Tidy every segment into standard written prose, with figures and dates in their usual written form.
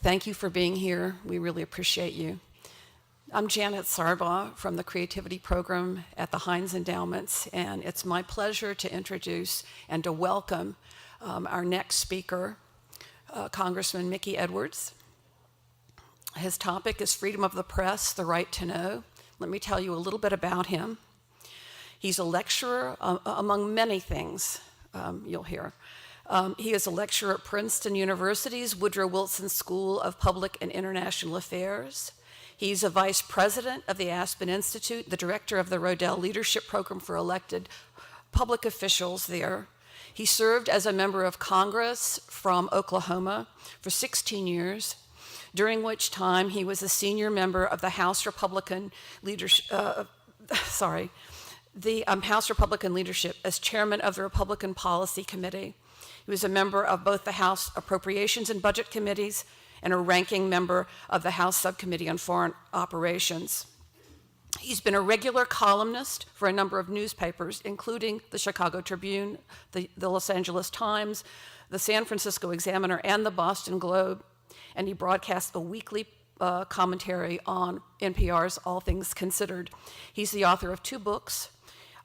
Thank you for being here. We really appreciate you. I'm Janet Sarbaugh from the Creativity Program at the Heinz Endowments, and it's my pleasure to introduce and to welcome our next speaker, Congressman Mickey Edwards. His topic is freedom of the press, the right to know. Let me tell you a little bit about him. He's a lecturer, among many things you'll hear. He is a lecturer at Princeton University's Woodrow Wilson School of Public and International Affairs. He's a vice president of the Aspen Institute, the director of the Rodell Leadership Program for elected public officials there. He served as a member of Congress from Oklahoma for 16 years, during which time he was a senior member of the House Republican leadership, House Republican leadership as chairman of the Republican Policy Committee. He was a member of both the House Appropriations and Budget Committees and a ranking member of the House Subcommittee on Foreign Operations. He's been a regular columnist for a number of newspapers, including the Chicago Tribune, the Los Angeles Times, the San Francisco Examiner, and the Boston Globe. And he broadcasts a weekly commentary on NPR's All Things Considered. He's the author of 2 books,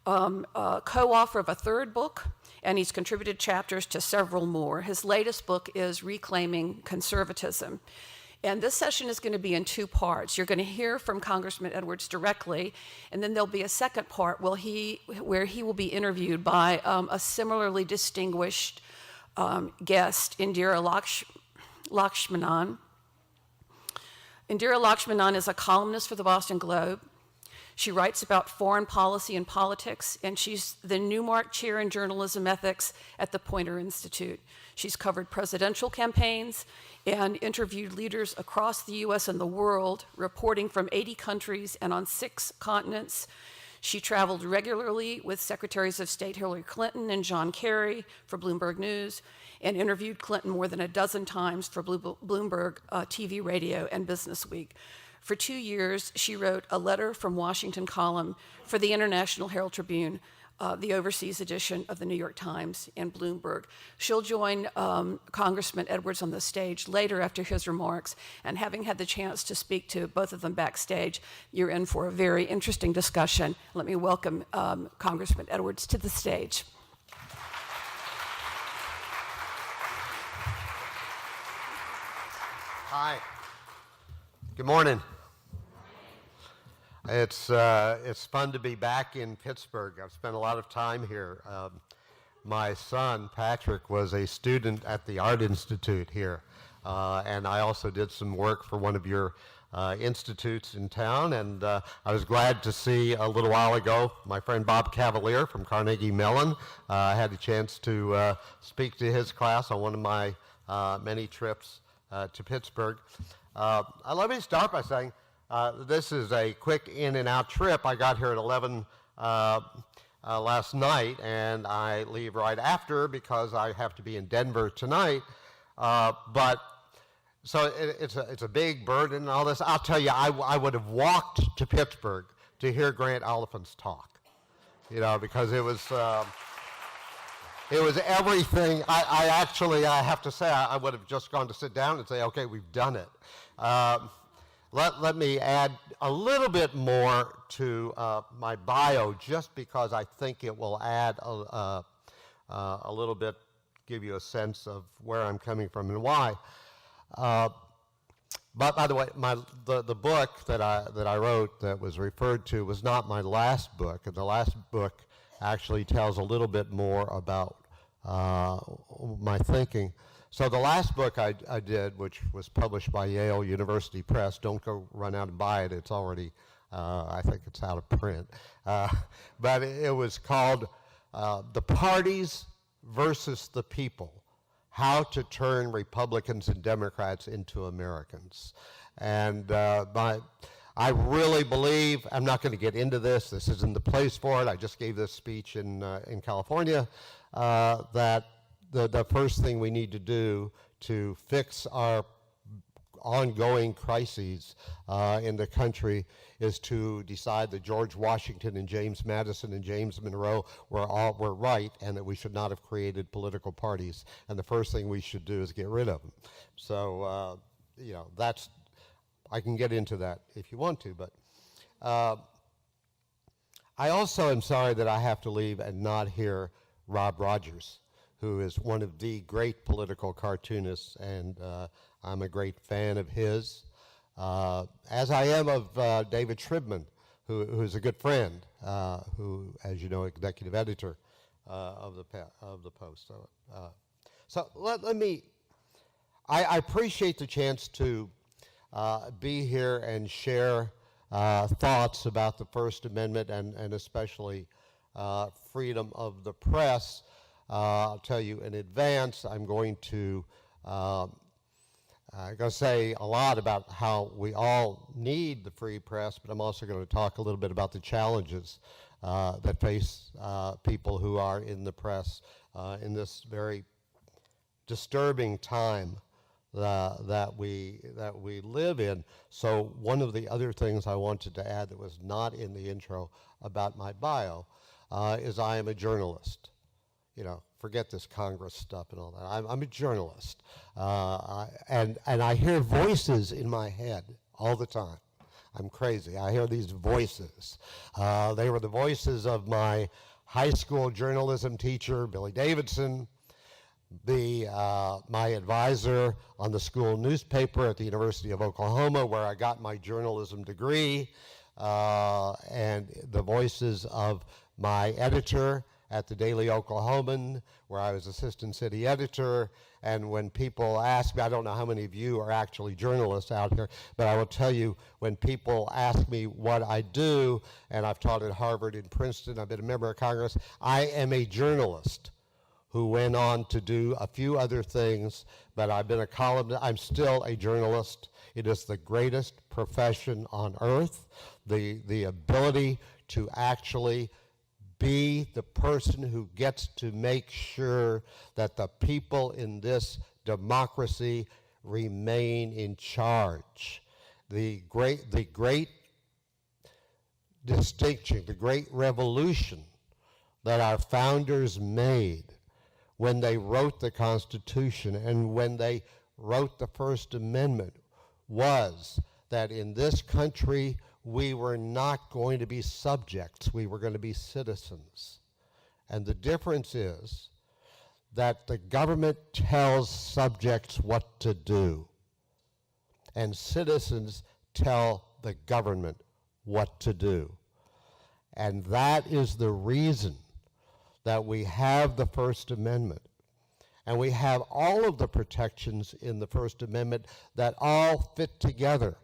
co-author of a 3rd book, and he's contributed chapters to several more. His latest book is Reclaiming Conservatism. And this session is going to be in 2 parts. You're going to hear from Congressman Edwards directly, and then there'll be a second part where he will be interviewed by a similarly distinguished guest, Indira Lakshmanan. Indira Lakshmanan is a columnist for the Boston Globe. She writes about foreign policy and politics, and she's the Newmark Chair in Journalism Ethics at the Poynter Institute. She's covered presidential campaigns and interviewed leaders across the U.S. and the world, reporting from 80 countries and on 6 continents. She traveled regularly with Secretaries of State Hillary Clinton and John Kerry for Bloomberg News, and interviewed Clinton more than a dozen times for Bloomberg TV, radio, and Business Week. For 2 years, she wrote a letter from Washington column for the International Herald Tribune, the overseas edition of the New York Times, and Bloomberg. She'll join Congressman Edwards on the stage later after his remarks, and having had the chance to speak to both of them backstage, you're in for a very interesting discussion. Let me welcome Congressman Edwards to the stage. Hi. Good morning. It's fun to be back in Pittsburgh. I've spent a lot of time here. My son, Patrick, was a student at the Art Institute here, and I also did some work for one of your institutes in town, and I was glad to see a little while ago my friend Bob Cavalier from Carnegie Mellon. I had a chance to speak to his class on one of my many trips to Pittsburgh. Let me start by saying this is a quick in and out trip. I got here at 11 last night, and I leave right after because I have to be in Denver tonight. So it's a big burden and all this. I'll tell you, I would have walked to Pittsburgh to hear Grant Oliphant's talk, because it was everything. I have to say, I would have just gone to sit down and say, okay, we've done it. Let me add a little bit more to my bio, just because I think it will add a little bit, give you a sense of where I'm coming from and why. But by the way, the book that I wrote that was referred to was not my last book, and the last book actually tells a little bit more about my thinking. So the last book I did, which was published by Yale University Press, don't go run out and buy it. It's already, I think it's out of print. But it was called The Parties versus the People: How to Turn Republicans and Democrats into Americans. And I really believe, I'm not going to get into this isn't the place for it, I just gave this speech in California, that the first thing we need to do to fix our ongoing crises in the country is to decide that George Washington and James Madison and James Monroe were right, and that we should not have created political parties. And the first thing we should do is get rid of them. So that's, I can get into that if you want to, but I also am sorry that I have to leave and not hear Rob Rogers, who is one of the great political cartoonists, and I'm a great fan of his, as I am of David Shribman, who's a good friend, who, as you know, executive editor of the Post. So let me, I appreciate the chance to be here and share thoughts about the First Amendment and especially freedom of the press. I'll tell you in advance, I'm going to say a lot about how we all need the free press, but I'm also going to talk a little bit about the challenges that face people who are in the press in this very disturbing time that we live in. So one of the other things I wanted to add that was not in the intro about my bio is I am a journalist. Forget this Congress stuff and all that. I'm a journalist, and I hear voices in my head all the time. I'm crazy. I hear these voices. They were the voices of my high school journalism teacher, Billy Davidson, my advisor on the school newspaper at the University of Oklahoma, where I got my journalism degree, and the voices of my editor at the Daily Oklahoman, where I was assistant city editor. And when people ask me, I don't know how many of you are actually journalists out here, but I will tell you, when people ask me what I do, and I've taught at Harvard and Princeton, I've been a member of Congress, I am a journalist who went on to do a few other things, but I've been a columnist. I'm still a journalist. It is the greatest profession on earth, the ability to actually be the person who gets to make sure that the people in this democracy remain in charge. The great distinction, the great revolution that our founders made when they wrote the Constitution and when they wrote the First Amendment was that in this country we were not going to be subjects, we were going to be citizens. And the difference is that the government tells subjects what to do, and citizens tell the government what to do. And that is the reason that we have the First Amendment. And we have all of the protections in the First Amendment that all fit together.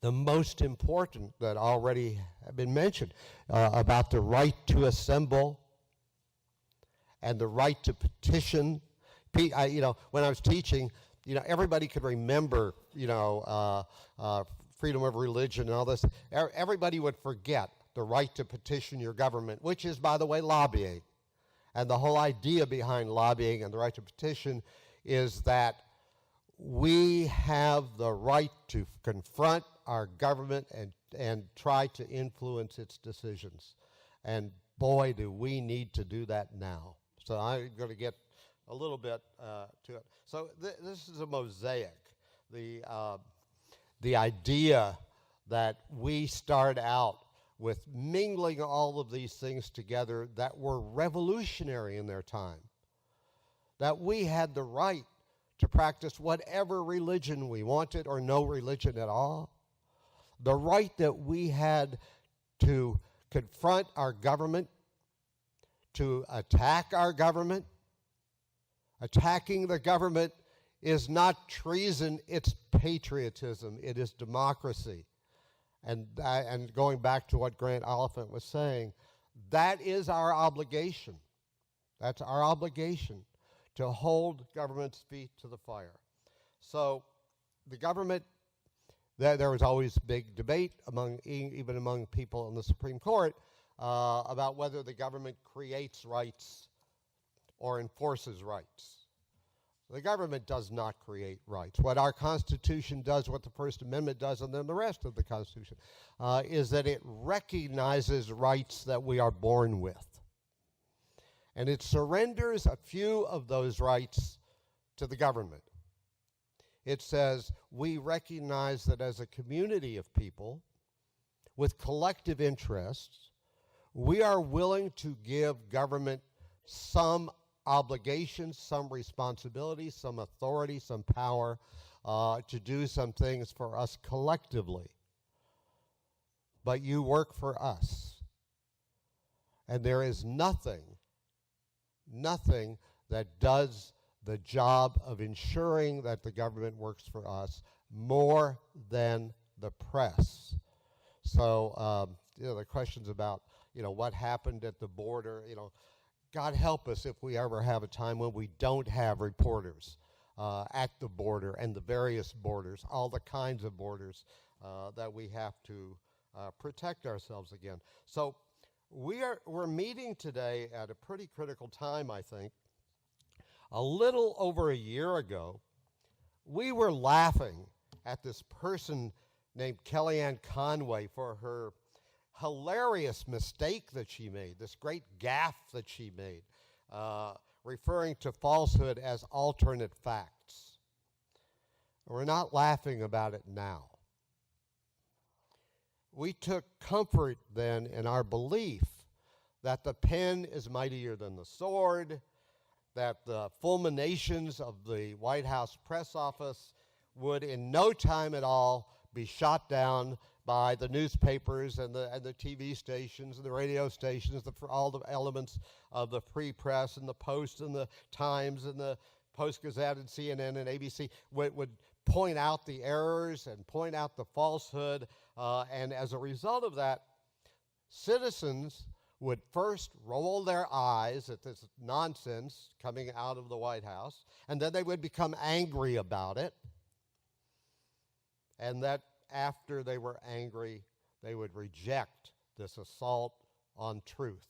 The most important that already have been mentioned about the right to assemble and the right to petition. When I was teaching, everybody could remember, freedom of religion and all this. Everybody would forget the right to petition your government, which is, by the way, lobbying. And the whole idea behind lobbying and the right to petition is that we have the right to confront our government and try to influence its decisions. And boy, do we need to do that now. So I'm going to get a little bit to it. So this is a mosaic. The idea that we start out with mingling all of these things together that were revolutionary in their time, that we had the right to practice whatever religion we wanted or no religion at all, the right that we had to confront our government, to attack our government. Attacking the government is not treason, it's patriotism, it is democracy. And going back to what Grant Oliphant was saying, that is our obligation. That's our obligation, to hold government's feet to the fire. So the government, there was always big debate even among people in the Supreme Court about whether the government creates rights or enforces rights. The government does not create rights. What our Constitution does, what the First Amendment does, and then the rest of the Constitution, is that it recognizes rights that we are born with. And it surrenders a few of those rights to the government. it says, we recognize that as a community of people with collective interests, we are willing to give government some obligations, some responsibilities, some authority, some power to do some things for us collectively. But you work for us. And there is nothing that does the job of ensuring that the government works for us more than the press. So, the questions about, what happened at the border, God help us if we ever have a time when we don't have reporters at the border and the various borders, all the kinds of borders that we have to protect ourselves again. So we're meeting today at a pretty critical time, I think. A little over a year ago, we were laughing at this person named Kellyanne Conway for her hilarious mistake that she made, this great gaffe that she made, referring to falsehood as alternate facts. We're not laughing about it now. We took comfort then in our belief that the pen is mightier than the sword, that the fulminations of the White House press office would in no time at all be shot down by the newspapers and the TV stations and the radio stations, all the elements of the free press and the Post and the Times and the Post-Gazette and CNN and ABC would point out the errors and point out the falsehood. And as a result of that, citizens would first roll their eyes at this nonsense coming out of the White House, and then they would become angry about it. And that after they were angry, they would reject this assault on truth.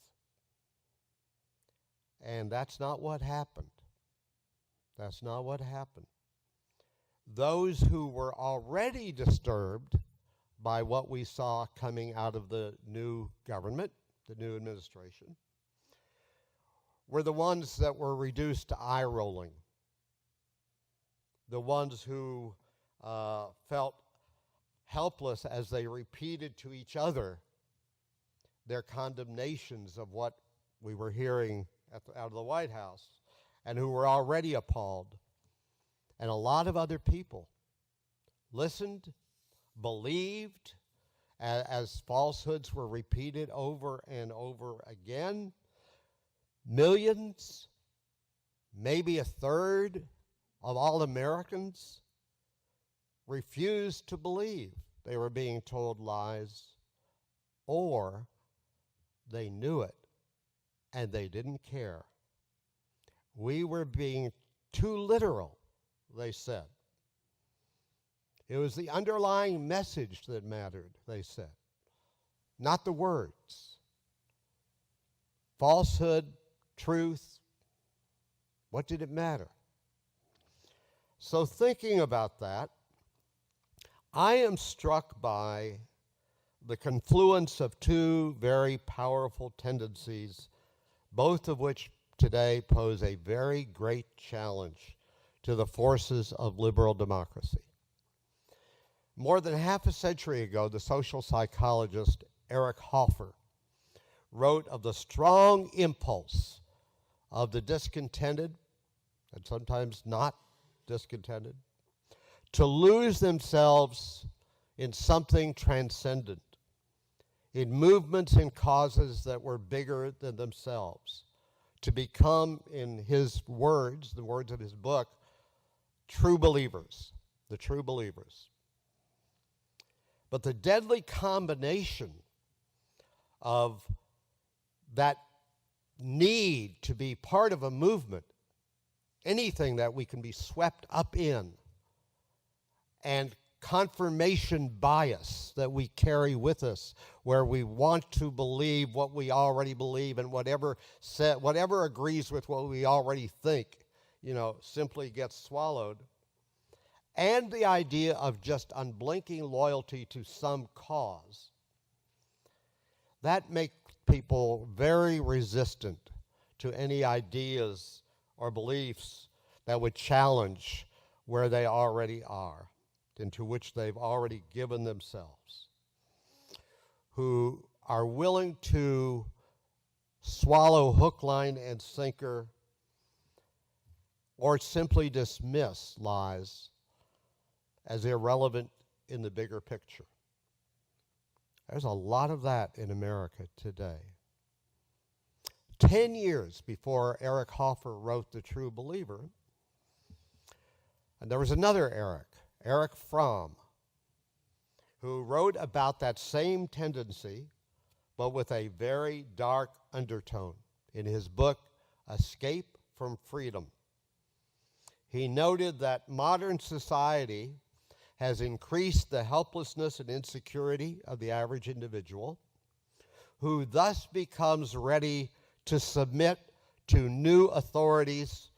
And that's not what happened. That's not what happened. Those who were already disturbed by what we saw coming out of the new government, the new administration, were the ones that were reduced to eye rolling, the ones who felt helpless as they repeated to each other their condemnations of what we were hearing out of the White House, and who were already appalled. And a lot of other people listened, believed, as falsehoods were repeated over and over again. Millions, maybe a third of all Americans refused to believe they were being told lies, or they knew it and they didn't care. We were being too literal, they said. It was the underlying message that mattered, they said, not the words. Falsehood, truth, what did it matter? So thinking about that, I am struck by the confluence of two very powerful tendencies, both of which today pose a very great challenge to the forces of liberal democracy. More than half a century ago, the social psychologist Eric Hoffer wrote of the strong impulse of the discontented, and sometimes not discontented, to lose themselves in something transcendent, in movements and causes that were bigger than themselves, to become, in his words, the words of his book, true believers, the true believers. But the deadly combination of that need to be part of a movement, anything that we can be swept up in, and confirmation bias that we carry with us, where we want to believe what we already believe, and whatever agrees with what we already think, simply gets swallowed. And the idea of just unblinking loyalty to some cause, that makes people very resistant to any ideas or beliefs that would challenge where they already are, into which they've already given themselves, who are willing to swallow hook, line, and sinker, or simply dismiss lies as irrelevant in the bigger picture. There's a lot of that in America today. 10 years before Eric Hoffer wrote The True Believer, and there was another Eric Fromm, who wrote about that same tendency, but with a very dark undertone in his book, Escape from Freedom. He noted that modern society has increased the helplessness and insecurity of the average individual, who thus becomes ready to submit to new authorities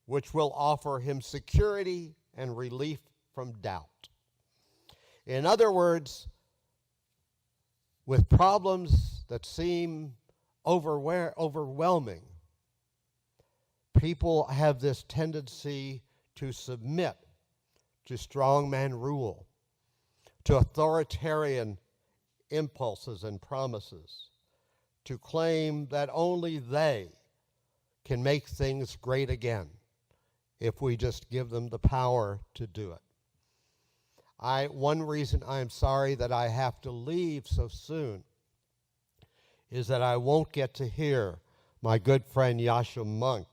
which will offer him security and relief from doubt. In other words, with problems that seem overwhelming, people have this tendency to submit to strongman rule, to authoritarian impulses and promises, to claim that only they can make things great again if we just give them the power to do it. One reason I'm sorry that I have to leave so soon is that I won't get to hear my good friend Yasha Monk,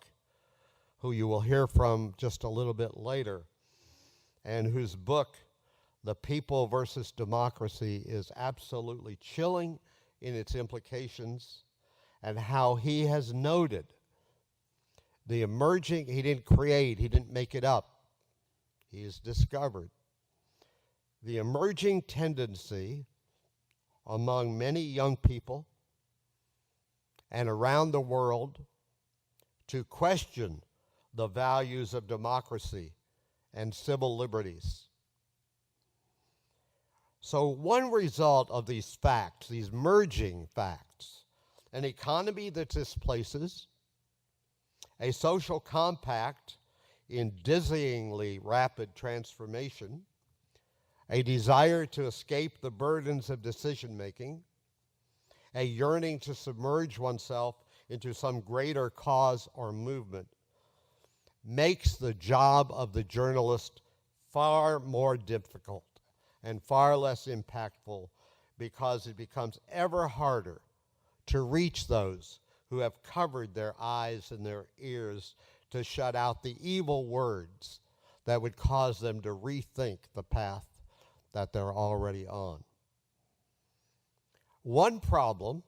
who you will hear from just a little bit later, and whose book, The People versus Democracy, is absolutely chilling in its implications, and how he has noted the emerging, he didn't make it up, he has discovered the emerging tendency among many young people and around the world to question the values of democracy and civil liberties. So one result of these facts, these merging facts, an economy that displaces, a social compact in dizzyingly rapid transformation, a desire to escape the burdens of decision-making, a yearning to submerge oneself into some greater cause or movement, makes the job of the journalist far more difficult and far less impactful, because it becomes ever harder to reach those who have covered their eyes and their ears to shut out the evil words that would cause them to rethink the path that they're already on. One problem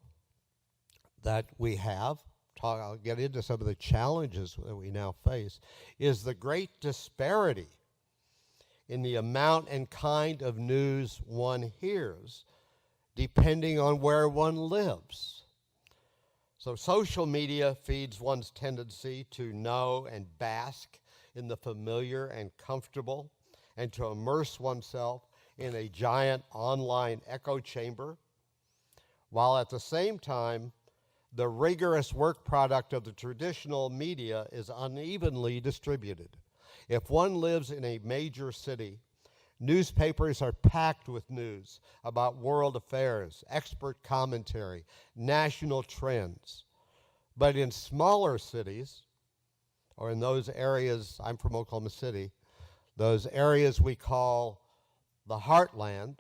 that we have, I'll get into some of the challenges that we now face, is the great disparity in the amount and kind of news one hears, depending on where one lives. So social media feeds one's tendency to know and bask in the familiar and comfortable, and to immerse oneself in a giant online echo chamber, while at the same time, the rigorous work product of the traditional media is unevenly distributed. If one lives in a major city, newspapers are packed with news about world affairs, expert commentary, national trends. But in smaller cities, or in those areas, I'm from Oklahoma City, those areas we call the heartland,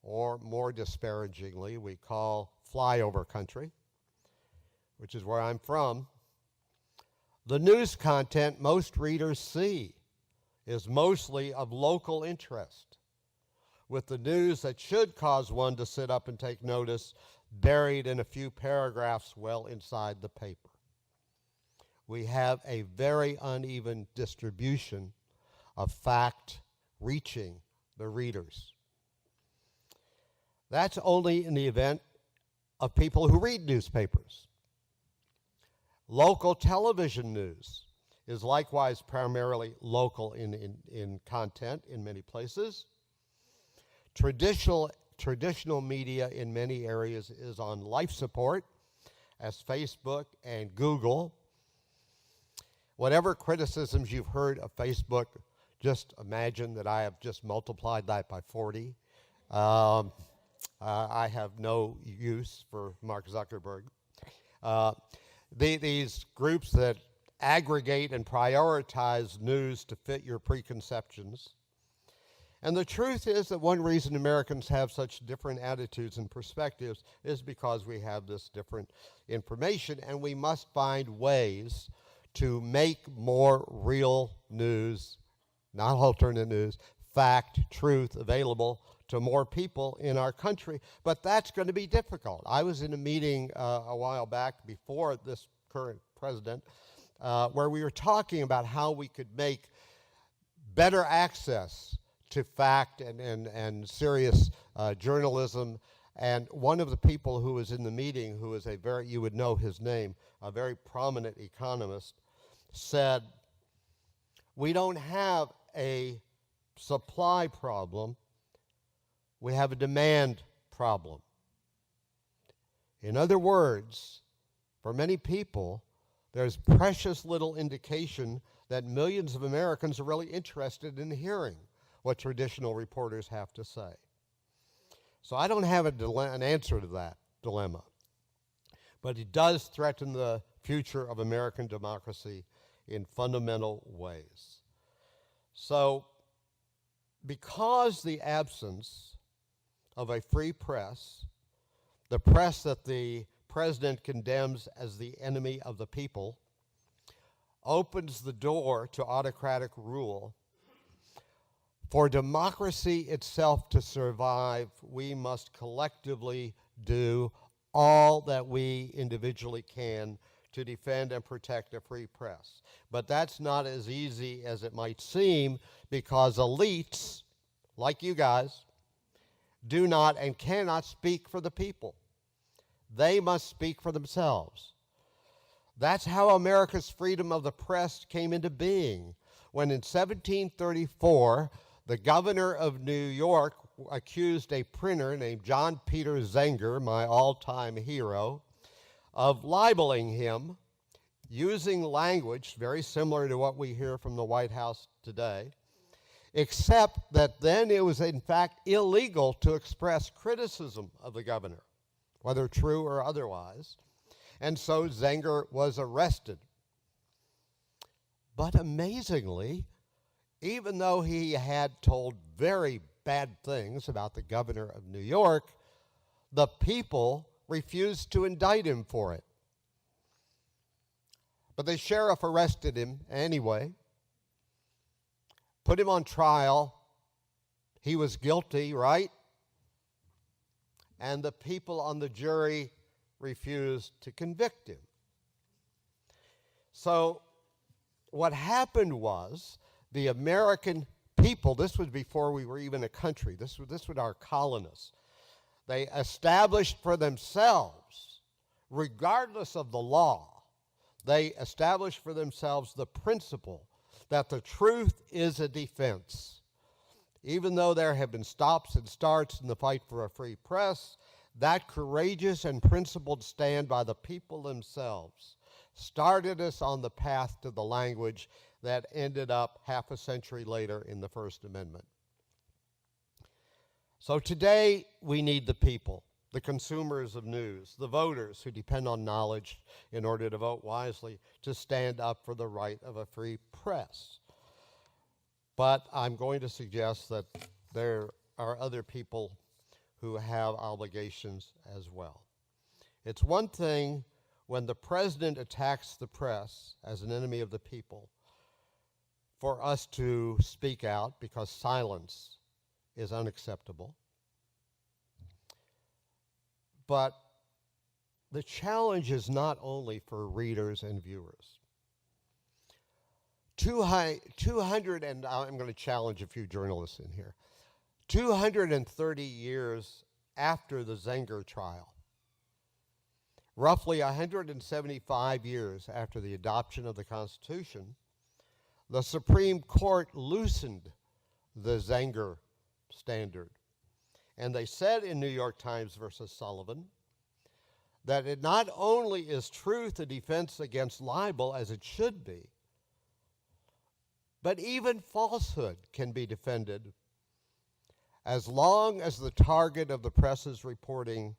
or more disparagingly, we call flyover country, which is where I'm from, the news content most readers see is mostly of local interest, with the news that should cause one to sit up and take notice buried in a few paragraphs well inside the paper. We have a very uneven distribution of fact reaching the readers. That's only in the event of people who read newspapers. Local television news is likewise primarily local in content in many places. Traditional media in many areas is on life support, as Facebook and Google. Whatever criticisms you've heard of Facebook Just imagine that I have just multiplied that by 40. I have no use for Mark Zuckerberg. These groups that aggregate and prioritize news to fit your preconceptions. And the truth is that one reason Americans have such different attitudes and perspectives is because we have this different information, and we must find ways to make more real news, not alternate news, fact, truth available to more people in our country. But that's going to be difficult. I was in a meeting a while back before this current president where we were talking about how we could make better access to fact and serious journalism. And one of the people who was in the meeting, who is you would know his name, a very prominent economist, said, we don't have a supply problem, we have a demand problem. In other words, for many people, there's precious little indication that millions of Americans are really interested in hearing what traditional reporters have to say. So I don't have an answer to that dilemma, but it does threaten the future of American democracy in fundamental ways. So because the absence of a free press, the press that the president condemns as the enemy of the people, opens the door to autocratic rule. For democracy itself to survive, we must collectively do all that we individually can to defend and protect a free press. But that's not as easy as it might seem, because elites, like you guys, do not and cannot speak for the people. They must speak for themselves. That's how America's freedom of the press came into being, when in 1734, the governor of New York accused a printer named John Peter Zenger, my all-time hero, of libeling him using language very similar to what we hear from the White House today, except that then it was in fact illegal to express criticism of the governor, whether true or otherwise. And so Zenger was arrested. But amazingly, even though he had told very bad things about the governor of New York, the people refused to indict him for it. But the sheriff arrested him anyway, put him on trial. He was guilty, right? And the people on the jury refused to convict him. So what happened was the American people, this was before we were even a country, this was our colonists, they established for themselves, regardless of the law, they established for themselves the principle that the truth is a defense. Even though there have been stops and starts in the fight for a free press, that courageous and principled stand by the people themselves started us on the path to the language that ended up half a century later in the First Amendment. So today we need the people, the consumers of news, the voters who depend on knowledge in order to vote wisely, to stand up for the right of a free press. But I'm going to suggest that there are other people who have obligations as well. It's one thing when the president attacks the press as an enemy of the people for us to speak out, because silence is unacceptable. But the challenge is not only for readers and viewers. 200, and I'm going to challenge a few journalists in here, 230 years after the Zenger trial, roughly 175 years after the adoption of the Constitution, the Supreme Court loosened the Zenger standard. And they said in New York Times versus Sullivan that it not only is truth a defense against libel, as it should be, But even falsehood can be defended as long as the target of the press's reporting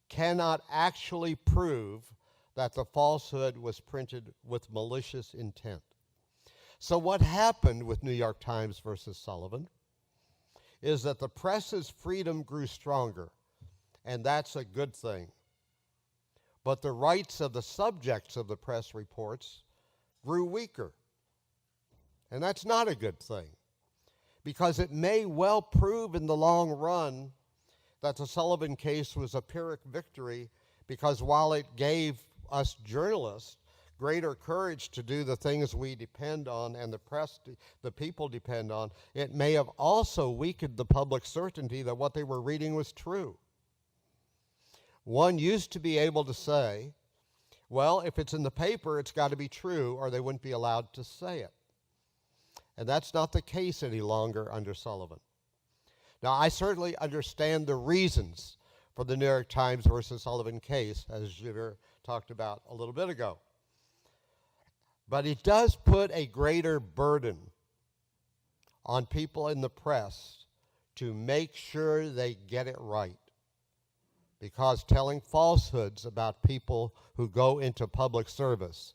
cannot actually prove that the falsehood was printed with malicious intent. So what happened with New York Times versus Sullivan is that the press's freedom grew stronger, and that's a good thing. But the rights of the subjects of the press reports grew weaker, and that's not a good thing, because it may well prove in the long run that the Sullivan case was a Pyrrhic victory, because while it gave us journalists greater courage to do the things we depend on and the press, the people depend on, it may have also weakened the public certainty that what they were reading was true. One used to be able to say, well, if it's in the paper, it's got to be true, or they wouldn't be allowed to say it. And that's not the case any longer under Sullivan. Now, I certainly understand the reasons for the New York Times versus Sullivan case, as Javir talked about a little bit ago. But it does put a greater burden on people in the press to make sure they get it right, because telling falsehoods about people who go into public service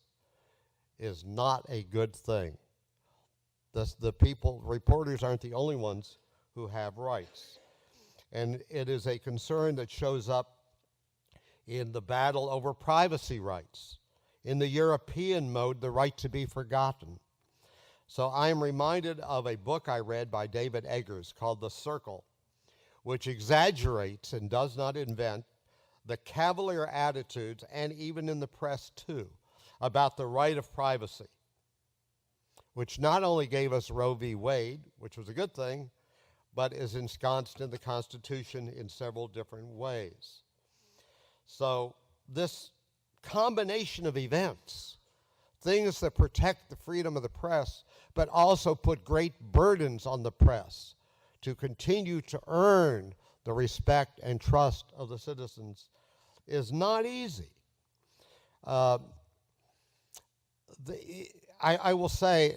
is not a good thing. Reporters aren't the only ones who have rights. And it is a concern that shows up in the battle over privacy rights. In the European mode, the right to be forgotten. So I am reminded of a book I read by David Eggers called The Circle, which exaggerates and does not invent the cavalier attitudes, and even in the press too, about the right of privacy, which not only gave us Roe v. Wade, which was a good thing, but is ensconced in the Constitution in several different ways. So this combination of events, things that protect the freedom of the press, but also put great burdens on the press to continue to earn the respect and trust of the citizens, is not easy. I will say,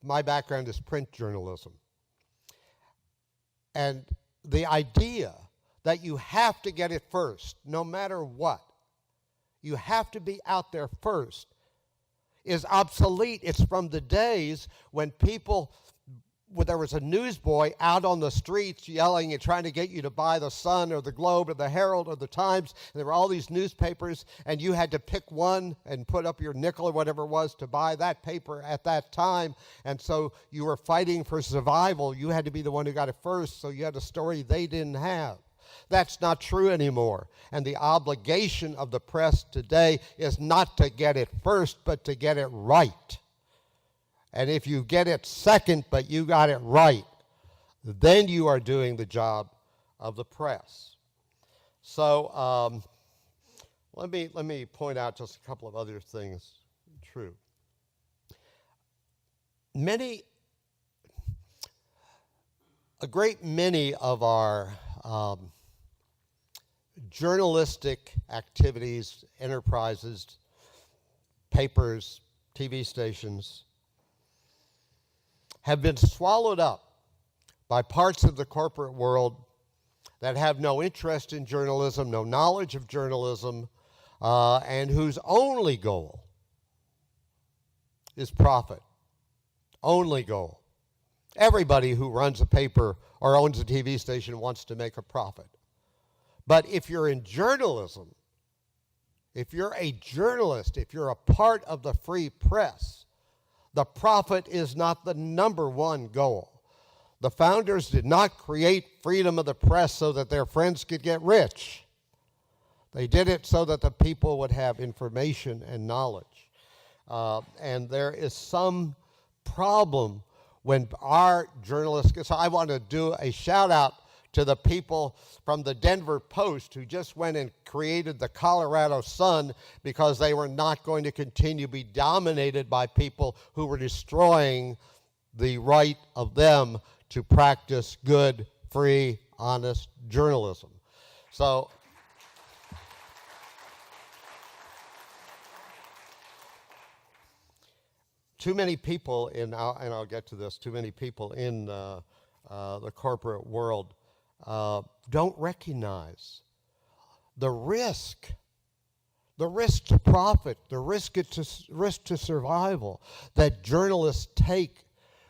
my background is print journalism. And the idea that you have to get it first, no matter what, you have to be out there first, is obsolete. It's from the days when there was a newsboy out on the streets yelling and trying to get you to buy the Sun or the Globe or the Herald or the Times. And there were all these newspapers, and you had to pick one and put up your nickel or whatever it was to buy that paper at that time. And so you were fighting for survival. You had to be the one who got it first, so you had a story they didn't have. That's not true anymore. And the obligation of the press today is not to get it first, but to get it right. And if you get it second, but you got it right, then you are doing the job of the press. So let me point out just a couple of other things true. A great many of our journalistic activities, enterprises, papers, TV stations, have been swallowed up by parts of the corporate world that have no interest in journalism, no knowledge of journalism, and whose only goal is profit. Only goal. Everybody who runs a paper or owns a TV station wants to make a profit. But if you're in journalism, if you're a journalist, if you're a part of the free press, the profit is not the number one goal. The founders did not create freedom of the press so that their friends could get rich. They did it so that the people would have information and knowledge. And there is some problem when our journalists, so I want to do a shout out to the people from the Denver Post who just went and created the Colorado Sun because they were not going to continue to be dominated by people who were destroying the right of them to practice good, free, honest journalism. So too many people and I'll get to this, too many people in the corporate world don't recognize the risk to profit, the risk to survival that journalists take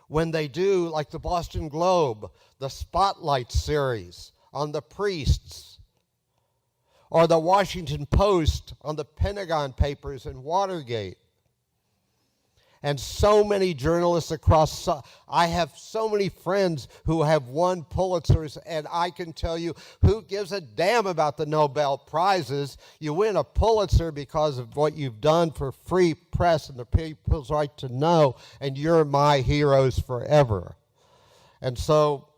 when they do, like the Boston Globe, the Spotlight series on the priests, or the Washington Post on the Pentagon Papers and Watergate. And so many journalists across, I have so many friends who have won Pulitzers, and I can tell you, who gives a damn about the Nobel Prizes? You win a Pulitzer because of what you've done for free press and the people's right to know, and you're my heroes forever. And so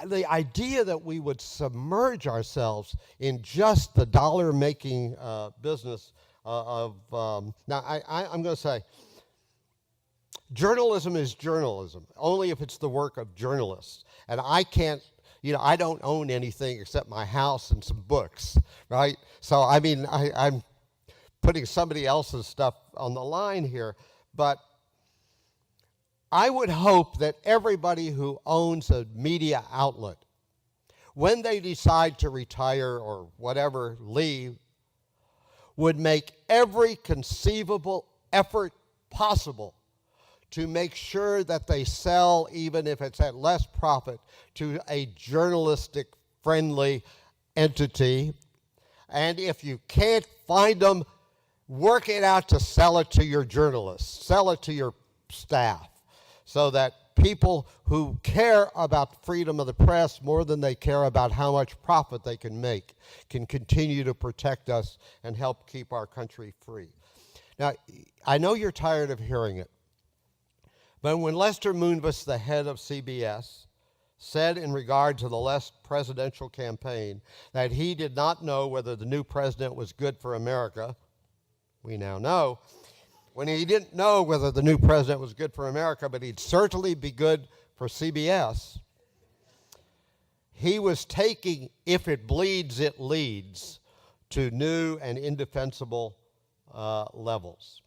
the idea that we would submerge ourselves in just the dollar-making business now I'm going to say, journalism is journalism, only if it's the work of journalists. And I can't, I don't own anything except my house and some books, right? So, I mean, I'm putting somebody else's stuff on the line here, but I would hope that everybody who owns a media outlet, when they decide to retire or whatever, leave, would make every conceivable effort possible to make sure that they sell, even if it's at less profit, to a journalistic-friendly entity. And if you can't find them, work it out to sell it to your journalists, sell it to your staff, so that people who care about freedom of the press more than they care about how much profit they can make can continue to protect us and help keep our country free. Now, I know you're tired of hearing it, but when Lester Moonves, the head of CBS, said in regard to the last presidential campaign that he did not know whether the new president was good for America, we now know, when he didn't know whether the new president was good for America, but he'd certainly be good for CBS, he was taking, if it bleeds, it leads, to new and indefensible levels.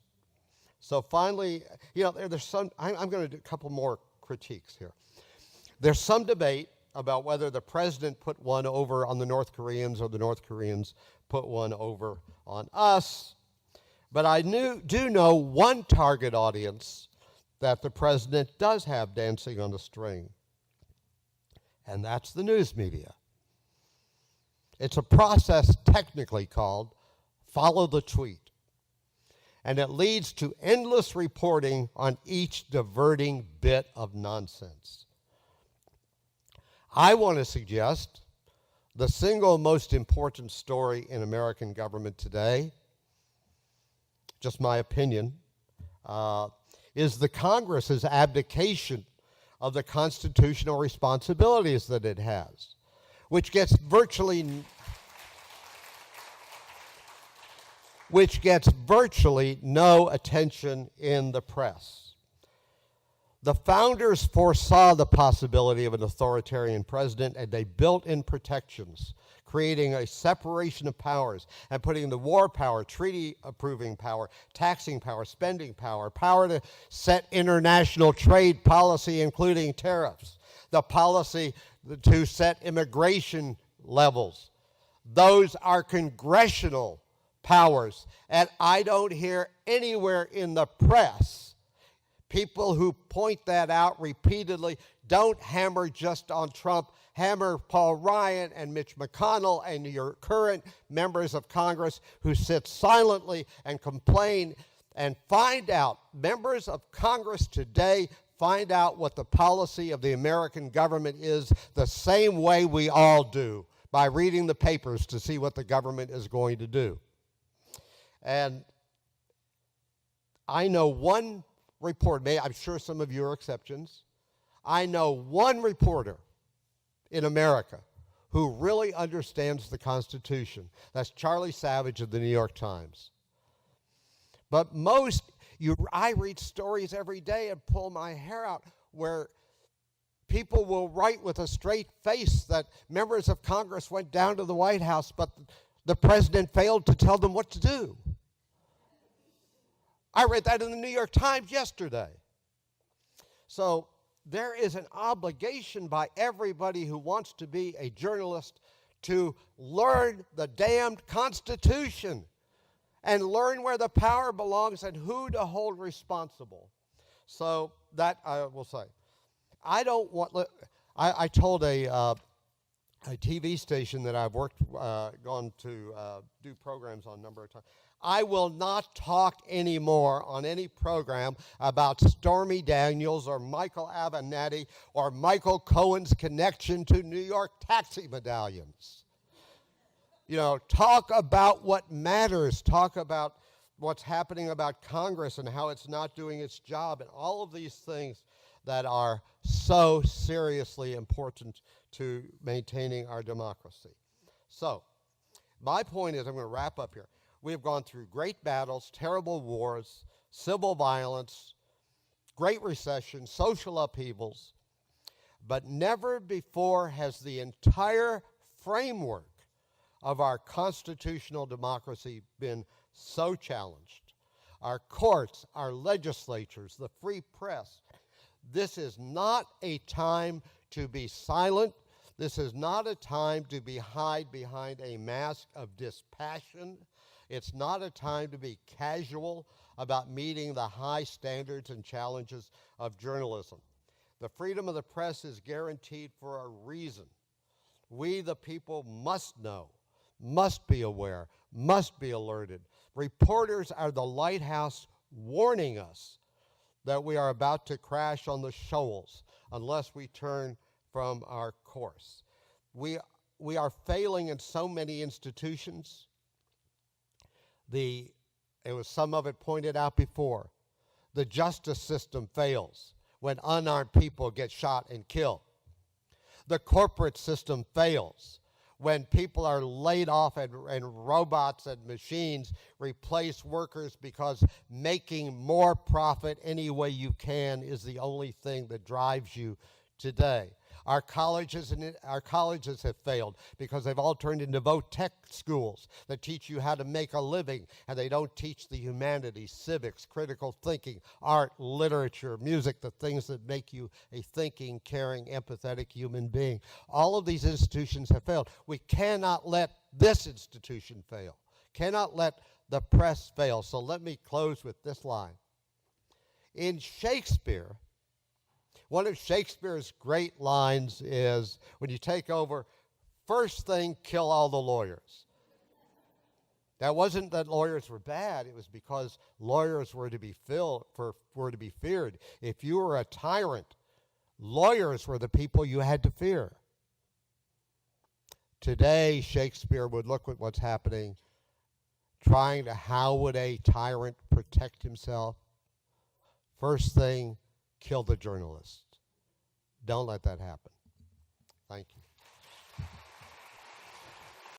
So finally, there's some, I'm going to do a couple more critiques here. There's some debate about whether the president put one over on the North Koreans or the North Koreans put one over on us. But I do know one target audience that the president does have dancing on a string, and that's the news media. It's a process technically called follow the tweet. And it leads to endless reporting on each diverting bit of nonsense. I want to suggest the single most important story in American government today, just my opinion, is the Congress's abdication of the constitutional responsibilities that it has, which gets virtually no attention in the press. The founders foresaw the possibility of an authoritarian president, and they built in protections, creating a separation of powers and putting the war power, treaty-approving power, taxing power, spending power, power to set international trade policy, including tariffs, the policy to set immigration levels. Those are congressional powers, and I don't hear anywhere in the press people who point that out repeatedly. Don't hammer just on Trump, hammer Paul Ryan and Mitch McConnell and your current members of Congress who sit silently and complain, and find out, members of Congress today, find out what the policy of the American government is the same way we all do, by reading the papers to see what the government is going to do. And I know one reporter, I'm sure some of you are exceptions, I know one reporter in America who really understands the Constitution. That's Charlie Savage of the New York Times. But I read stories every day and pull my hair out where people will write with a straight face that members of Congress went down to the White House, but the president failed to tell them what to do. I read that in the New York Times yesterday. So there is an obligation by everybody who wants to be a journalist to learn the damned Constitution and learn where the power belongs and who to hold responsible. So that I will say. I don't want. I told a TV station that I've gone to do programs on a number of times. I will not talk anymore on any program about Stormy Daniels or Michael Avenatti or Michael Cohen's connection to New York taxi medallions. You know, talk about what matters. Talk about what's happening about Congress and how it's not doing its job and all of these things that are so seriously important to maintaining our democracy. So, my point is, I'm going to wrap up here. We have gone through great battles, terrible wars, civil violence, great recession, social upheavals, but never before has the entire framework of our constitutional democracy been so challenged. Our courts, our legislatures, the free press. This is not a time to be silent. This is not a time to hide behind a mask of dispassion. It's not a time to be casual about meeting the high standards and challenges of journalism. The freedom of the press is guaranteed for a reason. We, the people, must know, must be aware, must be alerted. Reporters are the lighthouse warning us that we are about to crash on the shoals unless we turn from our course. We are failing in so many institutions. Some of it pointed out before. The justice system fails when unarmed people get shot and killed. The corporate system fails when people are laid off and robots and machines replace workers because making more profit any way you can is the only thing that drives you today. Our colleges have failed because they've all turned into vote tech schools that teach you how to make a living, and they don't teach the humanities, civics, critical thinking, art, literature, music, the things that make you a thinking, caring, empathetic human being. All of these institutions have failed. We cannot let this institution fail. Cannot let the press fail. So let me close with this line. In Shakespeare, one of Shakespeare's great lines is, when you take over, first thing, kill all the lawyers. That wasn't that lawyers were bad. It was because lawyers were to be feared. If you were a tyrant, lawyers were the people you had to fear. Today, Shakespeare would look at what's happening, how would a tyrant protect himself? First thing, kill the journalists. Don't let that happen. Thank you.